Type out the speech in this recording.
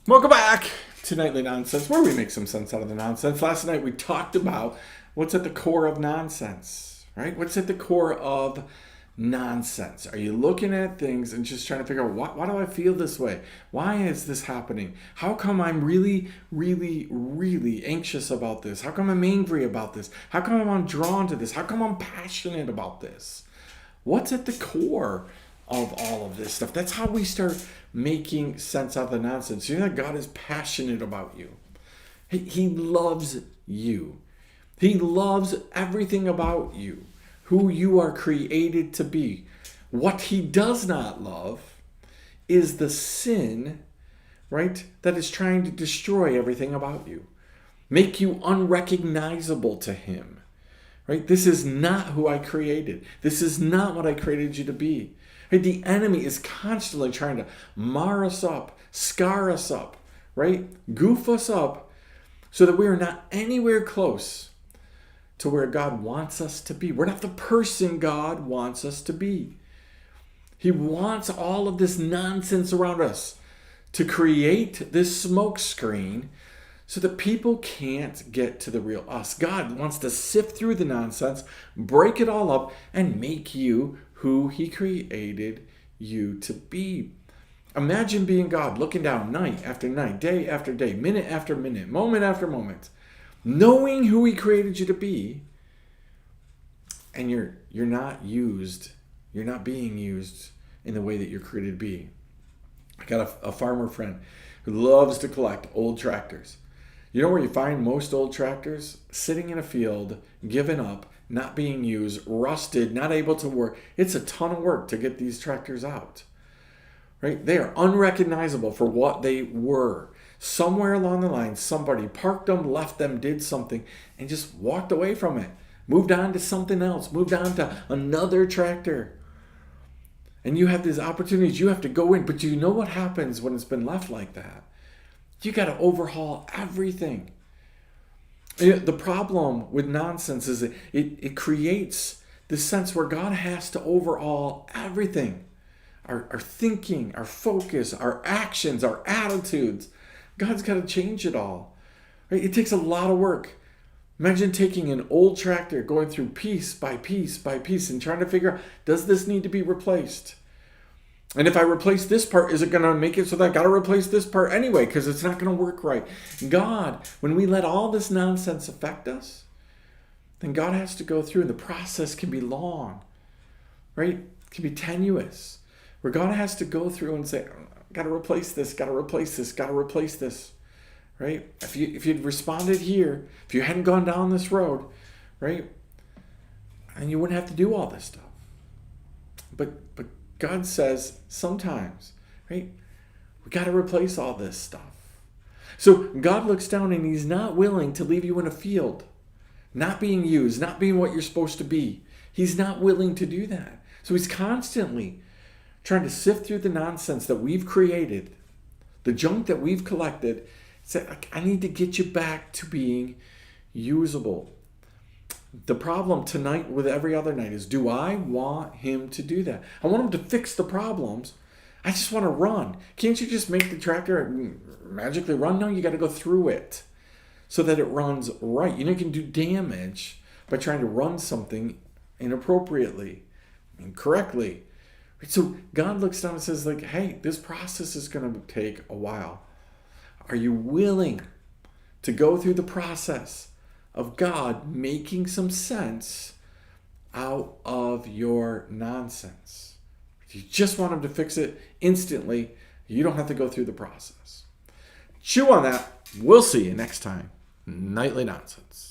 Welcome back to Nightly Nonsense, where we make some sense out of the nonsense. Last night we talked about what's at the core of nonsense, right? What's at the core of nonsense? Are you looking at things and just trying to figure out, why do I feel this way? Why is this happening? How come I'm really, really, really anxious about this? How come I'm angry about this? How come I'm drawn to this? How come I'm passionate about this? What's at the core of all of this stuff? That's how we start making sense out of the nonsense. You know that God is passionate about you. He loves you. He loves everything about you, who you are created to be. What he does not love is the sin, right, that is trying to destroy everything about you, make you unrecognizable to him. Right? This is not who I created. This is not what I created you to be. Right? The enemy is constantly trying to mar us up, scar us up, right? Goof us up so that we are not anywhere close to where God wants us to be. We're not the person God wants us to be. He wants all of this nonsense around us to create this smoke screen so that people can't get to the real us. God wants to sift through the nonsense, break it all up, and make you who he created you to be. Imagine being God, looking down night after night, day after day, minute after minute, moment after moment, knowing who he created you to be, and you're not being used in the way that you're created to be. I got a farmer friend who loves to collect old tractors. You know where you find most old tractors? Sitting in a field, given up, not being used, rusted, not able to work. It's a ton of work to get these tractors out. Right? They are unrecognizable for what they were. Somewhere along the line, somebody parked them, left them, did something, and just walked away from it. Moved on to something else. Moved on to another tractor. And you have these opportunities. You have to go in. But you know what happens when it's been left like that? You got to overhaul everything. The problem with nonsense is it creates this sense where God has to overhaul everything. Our thinking, our focus, our actions, our attitudes. God's got to change it all. Right? It takes a lot of work. Imagine taking an old tractor, going through piece by piece by piece and trying to figure out, does this need to be replaced? And if I replace this part, is it going to make it so that I got to replace this part anyway because it's not going to work right? God, when we let all this nonsense affect us, then God has to go through, and the process can be long, right? It can be tenuous, where God has to go through and say, got to replace this, got to replace this, got to replace this, right? If you'd responded here, if you hadn't gone down this road, right, and you wouldn't have to do all this stuff. But God says sometimes, right, we got to replace all this stuff. So God looks down and he's not willing to leave you in a field, not being used, not being what you're supposed to be. He's not willing to do that. So he's constantly trying to sift through the nonsense that we've created, the junk that we've collected. Say, I need to get you back to being usable. The problem tonight with every other night is, do I want him to do that? I want him to fix the problems. I just want to run. Can't you just make the tractor magically run? No, you got to go through it so that it runs right. You can do damage by trying to run something inappropriately, incorrectly. So God looks down and says, hey, this process is going to take a while. Are you willing to go through the process of God making some sense out of your nonsense? If you just want him to fix it instantly, you don't have to go through the process. Chew on that. We'll see you next time. Nightly Nonsense.